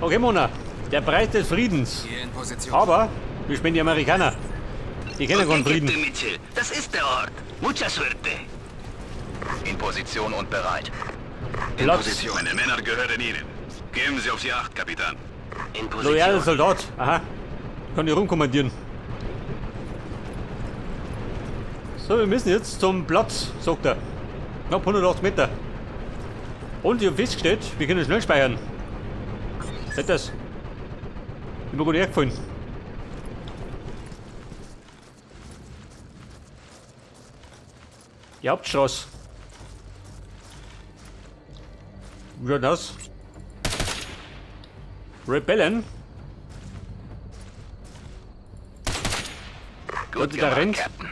Okay, Mona. Der Preis des Friedens. Hier in Position. Aber wir spielen die Amerikaner. Die kennen keinen Okay, Frieden. Captain Mitchell, das ist der Ort. Mucha suerte. In Position und bereit. In Platz. Position. Meine Männer gehören Ihnen. Geben Sie auf Sie Acht, Kapitän. In Position. Loyaler Soldat. Aha. Kann ich rumkommandieren. So, wir müssen jetzt zum Platz, sagt er. Knapp 180 Meter. Und ich habe festgestellt, wir können schnell speichern. Seht das? Ist mir gut hergefallen. Die Hauptstraße. Wie schaut das? Rebellen? Gut Da rennt. Captain.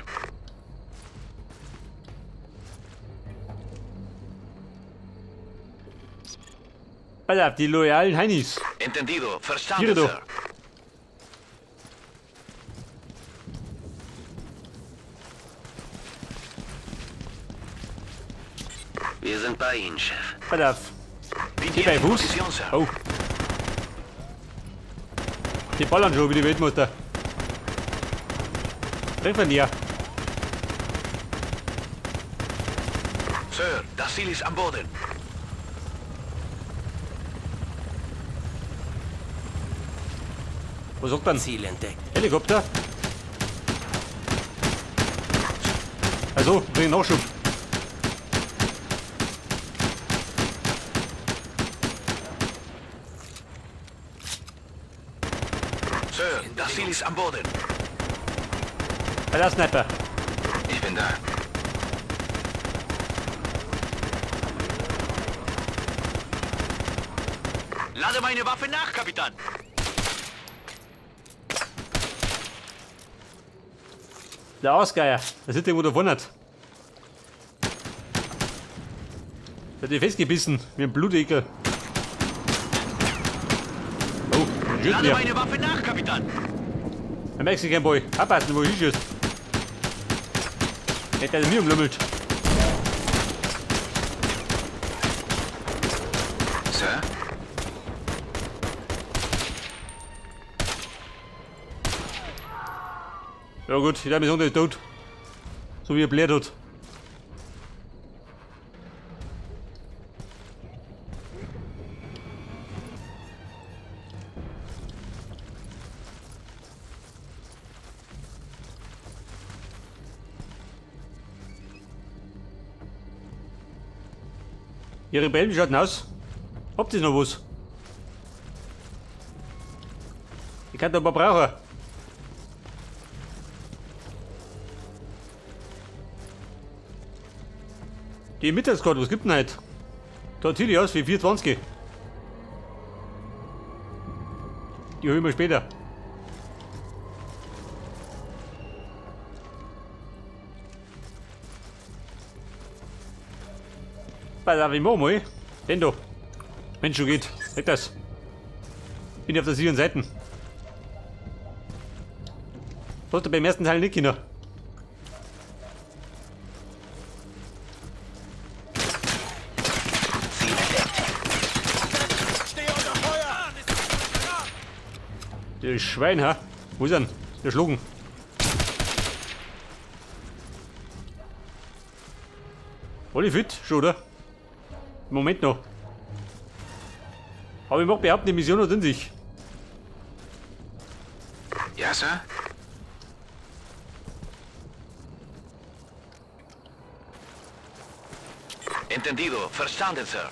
Pass auf, die loyalen Heinis. Entendido. Hier Verstanden, doch. Sir. Wir sind bei Ihnen, Chef. Pass auf. Die bei in Fuß. Position, Sir. Oh. Die ballern schon wie die Weltmutter. Treffen ja. Sir, das Ziel ist am Boden. Was sagt dann? Ziel entdeckt. Helikopter? Also, bring Nachschub. Sir, das Ziel ist am Boden. Bei der Sniper. Ich bin da. Lade meine Waffe nach, Kapitän. Der Ausgeier. Der sitzt irgendwo da vorne. Der hat dich festgebissen. Wie ein Blutegel. Oh, ein schießt Lade mir. meine Waffe nach, Kapitän. Ein Mexican Boy. Abpassen, wo ich schießt. Nicht, dass er mir umlümmelt. Sir? Ja gut, ich glaube, wir sind tot. So wie er bläht hat. Die Rebellen, wie schaut denn aus? Habt ihr noch was? Ich kann da ein paar brauchen. Die Mittagskarte, was gibt denn heute? Da sieht die aus wie 420. Die holen wir später. Pass auf, ich mach mal. Den da. Mensch, schon geht. Weg das. Bin auf der sicheren Seite. Hast du beim ersten Teil nicht Kinder? Ziel entdeckt. Der Schwein, ha? Wo ist er denn? Der Schlucken. Alle fit? Schon, oder? Moment noch. Aber ich mag behaupten, die Mission hat in sich. Ja, Sir? Entendido. Verstanden, Sir.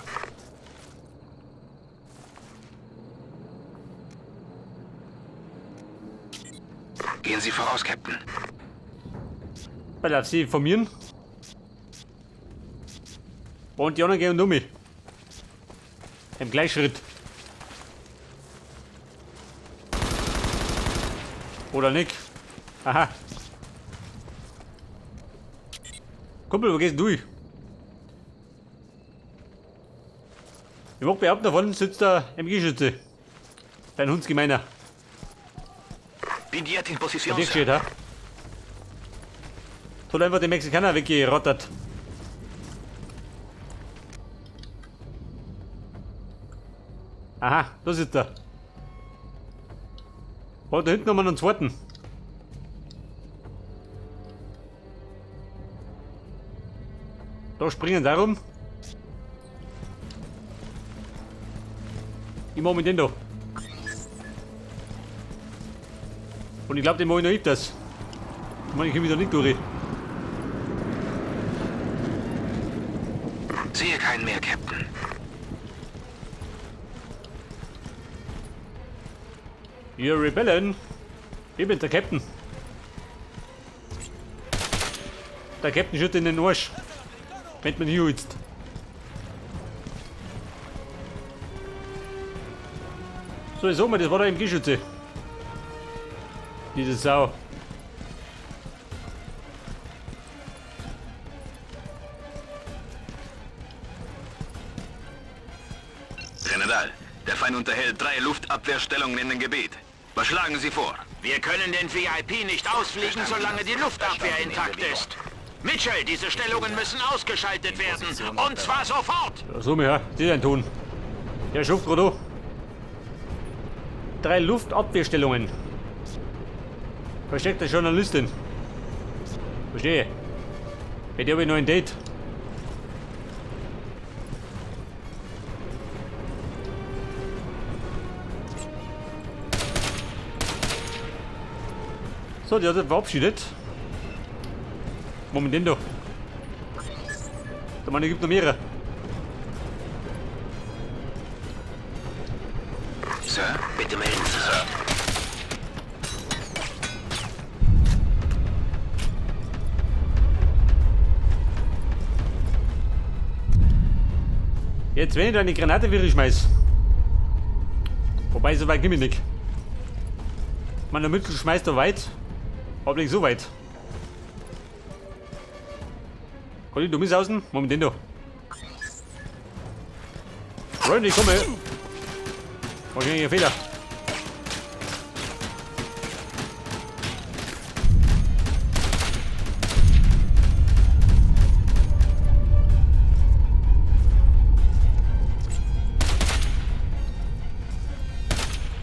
Gehen Sie voraus, Captain. Weil auf sie informieren. Und die anderen gehen um mich. Im Gleichschritt. Oder nicht? Aha. Kumpel, wo gehst du durch? Ich mag behaupten, da vorne sitzt der MG-Schütze. Dein Hundsgemeiner. Bin jetzt in Position, Und der Sir. steht, ha? Hat einfach den Mexikaner weggerottert. Aha, da sitzt er. Oh, da hinten haben wir einen zweiten. Da springen sie rum. Ich mach mit den da. Und ich glaube, den mache ich noch öfters. Ich meine, ich komme wieder nicht durch. Sehe keinen mehr, Captain. Ihr Rebellen. Ich bin der Captain. Der Captain schüttet in den Arsch. Wenn man hier jetzt. So, ich sag mal, das war der MG-Schütze. Diese Sau. General, der Feind unterhält 3 Luftabwehrstellungen in dem Gebiet. Was schlagen Sie vor? Wir können den VIP nicht ausfliegen, solange die Luftabwehr intakt ist. Mitchell, diese Stellungen müssen ausgeschaltet werden. Und zwar sofort. Ja, so, mir, die ein Ton. Der schuft gerade. 3 Luftabwehrstellungen. Versteckte Journalistin. Verstehe. Mit der habe ich noch ein Date. So, die hat sich verabschiedet. Moment doch. Der Mann gibt noch mehrere. Sir? Bitte melden, Sir. Jetzt, wenn ich da eine Granate wieder schmeiß. Wobei, so weit geh ich nicht. Man, der Mittel schmeißt da weit, aber nicht so weit. Kann ich dummes außen? Moment, den da. Freunde, ich komme. Wahrscheinlich ein Fehler.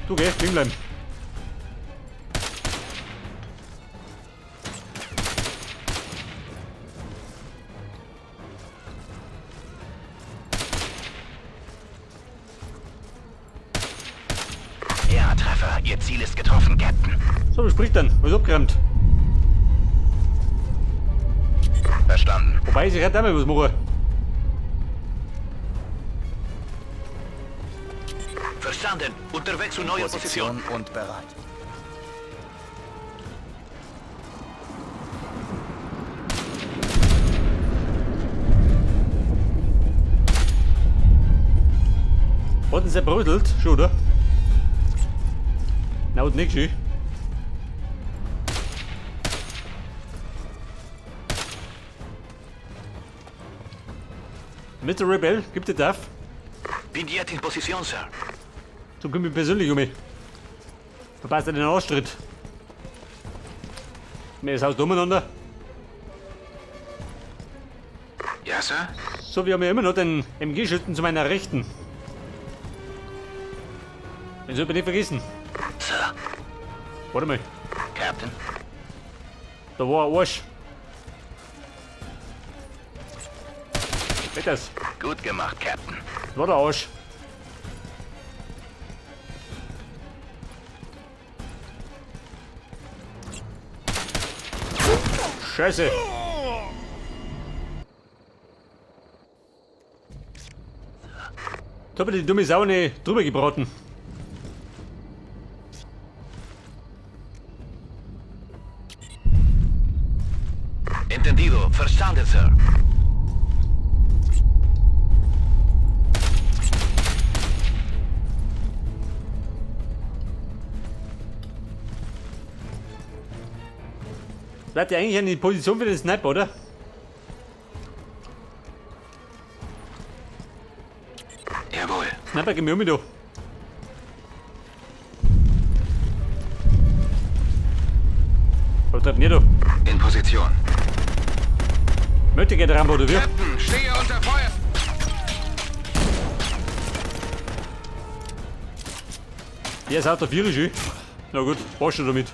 Du geh, liegen bleiben. Ja, Treffer. Ihr Ziel ist getroffen, Captain. So, bespricht dann. Was abgeräumt. Verstanden. Wobei, ich hätte auch mal was machen. Verstanden. Unterwegs zu neuer Position. und bereit. Wurden sie brödelt? Schon, oder? Na, und nicht schön. Mr. Rebell, gibt es das? Bin jetzt in Position, Sir. So kümmere ich persönlich um mich. Verpasst er den Arschtritt. Mir ist Haus umeinander. Ja, Sir? So, wir haben ja immer noch den MG-Schützen zu meiner Rechten. Den soll ich nicht vergessen. Sir. Warte mal, Captain. da war ein Arsch. Weg das. Gut gemacht, Captain. Das war der Arsch. Scheiße. Da hab ich die dumme Sau nicht drüber gebraten. Entendido. Verstanden, Sir. Bleibt ja eigentlich in die Position für den Sniper, oder? Jawohl. Sniper, geh mir um mit, du. Was treffen ihr, du? In Position. Möchte gerne Rambo, du wirst. Captain, stehe unter Feuer. Der ist Auto 4 schön. Na gut, warst du damit.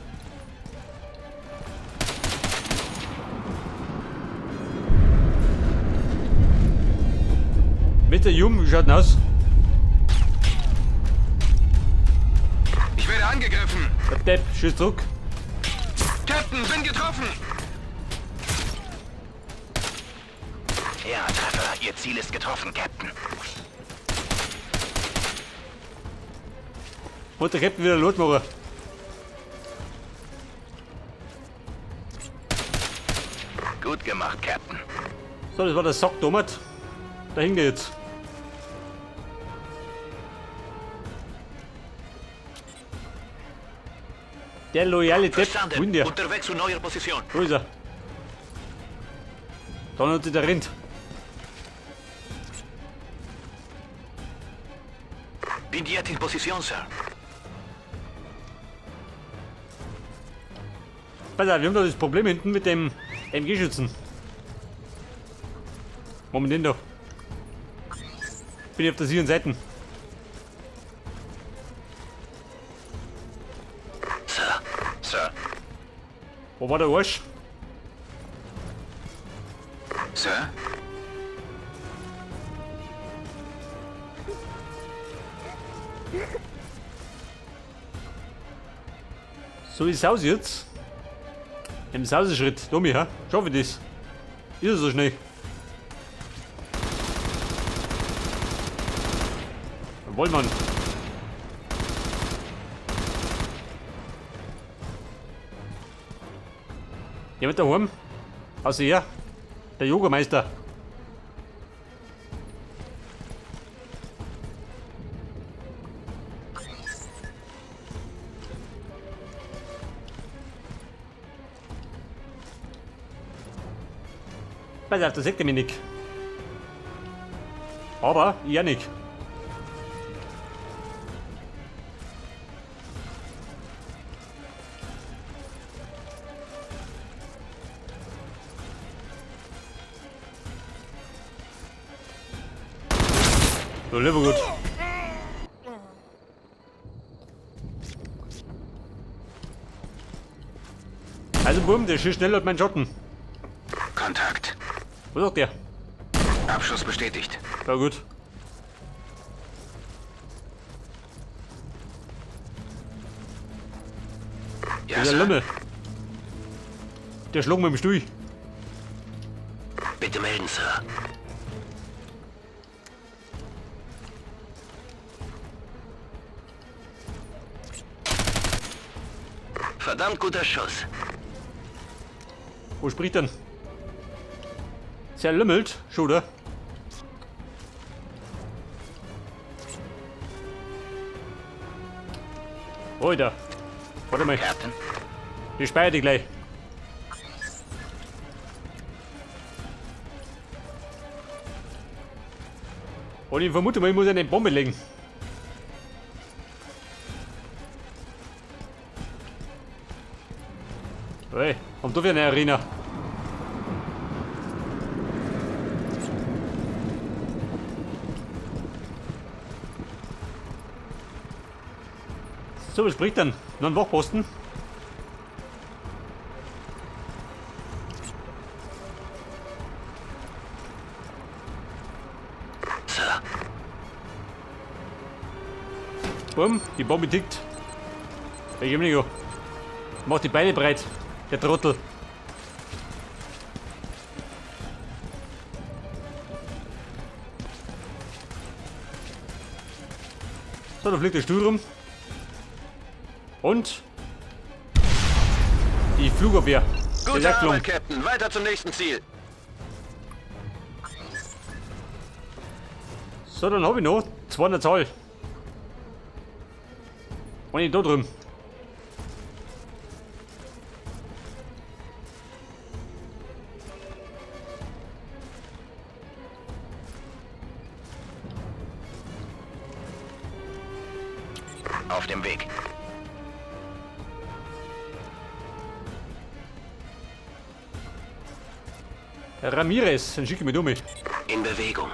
Mit der Jung, wie schaut denn aus? Ich werde angegriffen. Der Depp, schieß zurück. Captain, bin getroffen. Ja, Treffer. Ihr Ziel ist getroffen, Captain. Und der Captain wieder losmachen. Gut gemacht, Captain. So, das war der Sack damals. Dahin geht's. Der loyale Depp, wohin der? Unterwegs zu neuer Position. Wo ist er? Da hat sich der rennt. Bin jetzt in Position, Sir. Pass auf, wir haben da das Problem hinten mit dem MG-Schützen. Moment da. Bin ich auf der sicheren Seite. Sir. Sir. Wo war der Arsch? Sir? So wie es aussieht jetzt. Im Sauseschritt. Tommy, ha? Schaffe ich das? Ist er so schnell? Jawohl, Mann. Jemand daheim? Außer er. Der Yogameister. Pass auf, das sagt er mir nicht. Aber ich ja nicht. So, lieber gut. Also, Buben, der schießt schneller als mein Schatten. Kontakt. Was sagt der? Abschuss bestätigt. Ja, gut. Ja, Der Sir. Lümmel. Der schlug mit dem Stuhl. Bitte melden, Sir. Verdammt guter Schuss. Wo spricht denn? Sehr lümmelt, schon, oder? Alter. Warte mal, Captain. ich speichere dich gleich. Und ich vermute mal, ich muss eine Bombe legen. Hey, kommt da wieder eine Arena. So, was spricht dann? Noch ein Wachposten? Sir. Bumm, die Bombe tickt. Ich geb nicht. Mach die Beine breit, der Trottel. So, da fliegt der Stuhl rum. Und die Flugabwehr. Gute Der Arbeit, Captain. Weiter zum nächsten Ziel. So, dann habe ich noch 200 Zahl. Und ich da drüben. Auf dem Weg. Ramirez, dann schicke ich mich um. In Bewegung.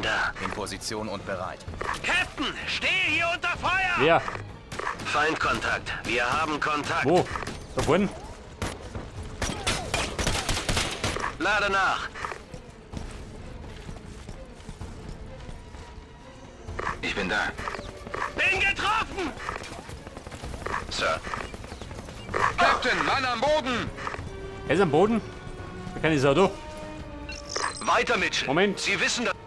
bin da. In Position und bereit. Captain, stehe hier unter Feuer! Wer? Feindkontakt. Wir haben Kontakt. Wo? Da vorne? Lade nach. Ich bin da. Bin getroffen! Sir. Captain, Mann am Boden! Er ist am Boden. Da kann ich sagen, du. Weiter, Mitchell. Moment. Sie wissen, dass...